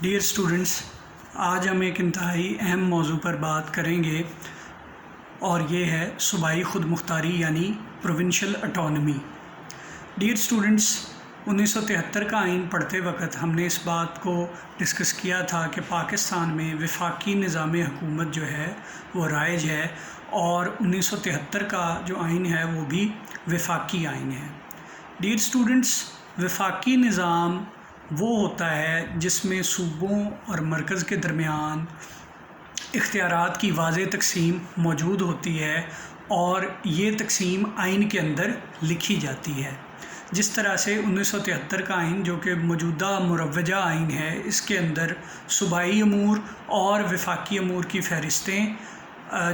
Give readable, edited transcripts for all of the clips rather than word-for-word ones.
Dear students, آج ہم ایک انتہائی اہم موضوع پر بات کریں گے اور یہ ہے صوبائی خود مختاری یعنی پروونشل اٹانومی۔ ڈیئر اسٹوڈنٹس، 1973 کا آئین پڑھتے وقت ہم نے اس بات کو ڈسکس کیا تھا کہ پاکستان میں وفاقی نظام حکومت جو ہے وہ رائج ہے اور 1973 کا جو آئین ہے وہ بھی وفاقی آئین ہے۔ ڈیئر اسٹوڈنٹس، وفاقی نظام وہ ہوتا ہے جس میں صوبوں اور مرکز کے درمیان اختیارات کی واضح تقسیم موجود ہوتی ہے اور یہ تقسیم آئین کے اندر لکھی جاتی ہے۔ جس طرح سے 1973 کا آئین جو کہ موجودہ مروجہ آئین ہے، اس کے اندر صوبائی امور اور وفاقی امور کی فہرستیں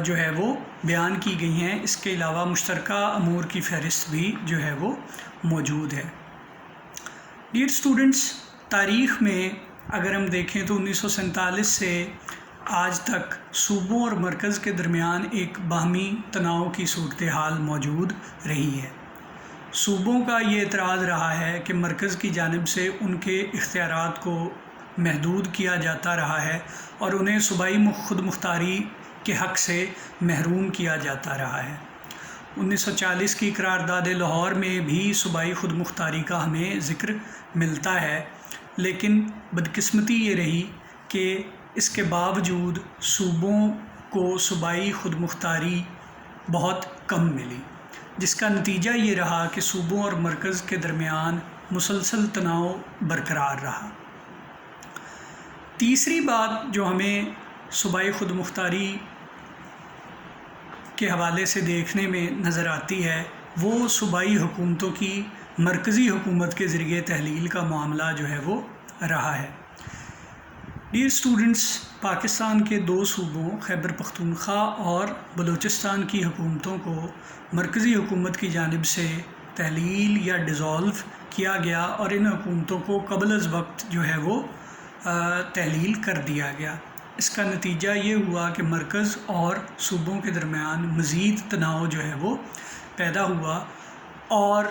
جو ہے وہ بیان کی گئی ہیں۔ اس کے علاوہ مشترکہ امور کی فہرست بھی جو ہے وہ موجود ہے۔ ڈیئر اسٹوڈنٹس، تاریخ میں اگر ہم دیکھیں تو 1947 سے آج تک صوبوں اور مرکز کے درمیان ایک باہمی تناؤ کی صورتحال موجود رہی ہے۔ صوبوں کا یہ اعتراض رہا ہے کہ مرکز کی جانب سے ان کے اختیارات کو محدود کیا جاتا رہا ہے اور انہیں صوبائی خود مختاری کے حق سے محروم کیا جاتا رہا ہے۔ 1940 کی قرارداد لاہور میں بھی صوبائی خود مختاری کا ہمیں ذکر ملتا ہے، لیکن بدقسمتی یہ رہی کہ اس کے باوجود صوبوں کو صوبائی خود مختاری بہت کم ملی، جس کا نتیجہ یہ رہا کہ صوبوں اور مرکز کے درمیان مسلسل تناؤ برقرار رہا۔ تیسری بات جو ہمیں صوبائی خود مختاری کے حوالے سے دیکھنے میں نظر آتی ہے وہ صوبائی حکومتوں کی مرکزی حکومت کے ذریعے تحلیل کا معاملہ جو ہے وہ رہا ہے۔ ڈیئر اسٹوڈنٹس، پاکستان کے دو صوبوں خیبر پختونخوا اور بلوچستان کی حکومتوں کو مرکزی حکومت کی جانب سے تحلیل یا ڈیزالو کیا گیا اور ان حکومتوں کو قبل از وقت جو ہے وہ تحلیل کر دیا گیا۔ اس کا نتیجہ یہ ہوا کہ مرکز اور صوبوں کے درمیان مزید تناؤ جو ہے وہ پیدا ہوا اور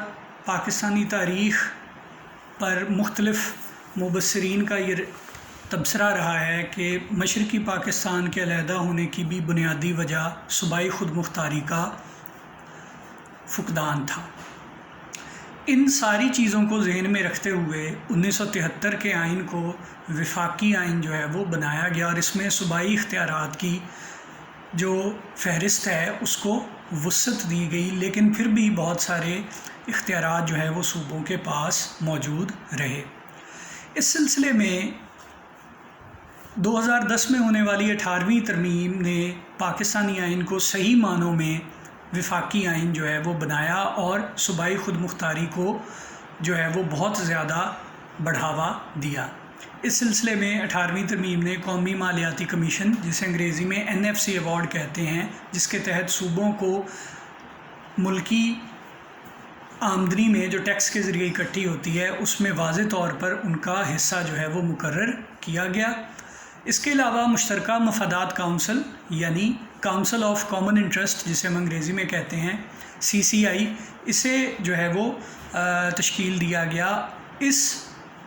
پاکستانی تاریخ پر مختلف مبصرین کا یہ تبصرہ رہا ہے کہ مشرقی پاکستان کے علیحدہ ہونے کی بھی بنیادی وجہ صوبائی خود مختاری کا فقدان تھا۔ ان ساری چیزوں کو ذہن میں رکھتے ہوئے 1973 کے آئین کو وفاقی آئین جو ہے وہ بنایا گیا اور اس میں صوبائی اختیارات کی جو فہرست ہے اس کو وسعت دی گئی، لیکن پھر بھی بہت سارے اختیارات جو ہے وہ صوبوں کے پاس موجود رہے۔ اس سلسلے میں 2010 میں ہونے والی 18ویں ترمیم نے پاکستانی آئین کو صحیح معنوں میں وفاقی آئین جو ہے وہ بنایا اور صوبائی خود مختاری کو جو ہے وہ بہت زیادہ بڑھاوا دیا۔ اس سلسلے میں 18ویں ترمیم نے قومی مالیاتی کمیشن، جسے انگریزی میں NFC ایوارڈ کہتے ہیں، جس کے تحت صوبوں کو ملکی آمدنی میں جو ٹیکس کے ذریعے اکٹھی ہوتی ہے اس میں واضح طور پر ان کا حصہ جو ہے وہ مقرر کیا گیا۔ اس کے علاوہ مشترکہ مفادات کونسل یعنی کونسل آف کامن انٹرسٹ، جسے ہم انگریزی میں کہتے ہیں CCI، اسے جو ہے وہ تشکیل دیا گیا۔ اس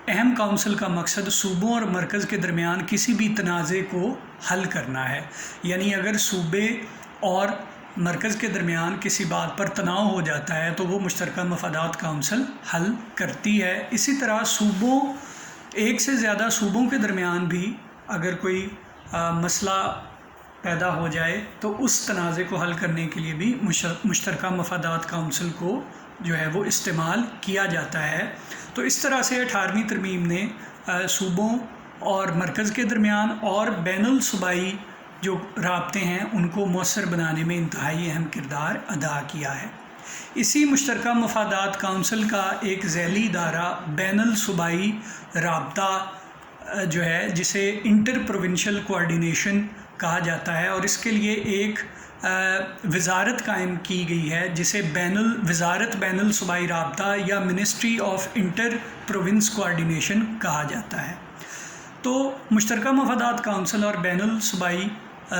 اہم کونسل کا مقصد صوبوں اور مرکز کے درمیان کسی بھی تنازع کو حل کرنا ہے، یعنی اگر صوبے اور مرکز کے درمیان کسی بات پر تناؤ ہو جاتا ہے تو وہ مشترکہ مفادات کونسل حل کرتی ہے۔ اسی طرح صوبوں، ایک سے زیادہ صوبوں کے درمیان بھی اگر کوئی مسئلہ پیدا ہو جائے تو اس تنازع کو حل کرنے کے لیے بھی مشترکہ مفادات کونسل کو جو ہے وہ استعمال کیا جاتا ہے۔ تو اس طرح سے 18ویں ترمیم نے صوبوں اور مرکز کے درمیان اور بین الصوبائی جو رابطے ہیں ان کو مؤثر بنانے میں انتہائی اہم کردار ادا کیا ہے۔ اسی مشترکہ مفادات کونسل کا ایک ذیلی ادارہ بین الصوبائی رابطہ جو ہے جسے انٹر پروونشل کوآرڈینیشن کہا جاتا ہے، اور اس کے لیے ایک وزارت قائم کی گئی ہے جسے وزارت بین الصوبائی رابطہ یا ministry of inter province coordination کہا جاتا ہے۔ تو مشترکہ مفادات کونسل اور بین الصوبائی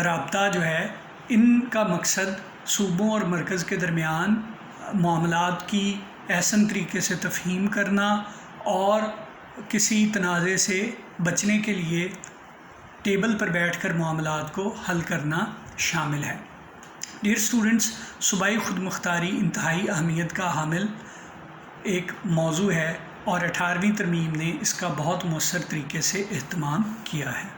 رابطہ جو ہے ان کا مقصد صوبوں اور مرکز کے درمیان معاملات کی احسن طریقے سے تفہیم کرنا اور کسی تنازع سے بچنے کے لیے ٹیبل پر بیٹھ کر معاملات کو حل کرنا شامل ہے۔ ڈیئر اسٹوڈنٹس، صوبائی خود مختاری انتہائی اہمیت کا حامل ایک موضوع ہے اور 18ویں ترمیم نے اس کا بہت مؤثر طریقے سے اہتمام کیا ہے۔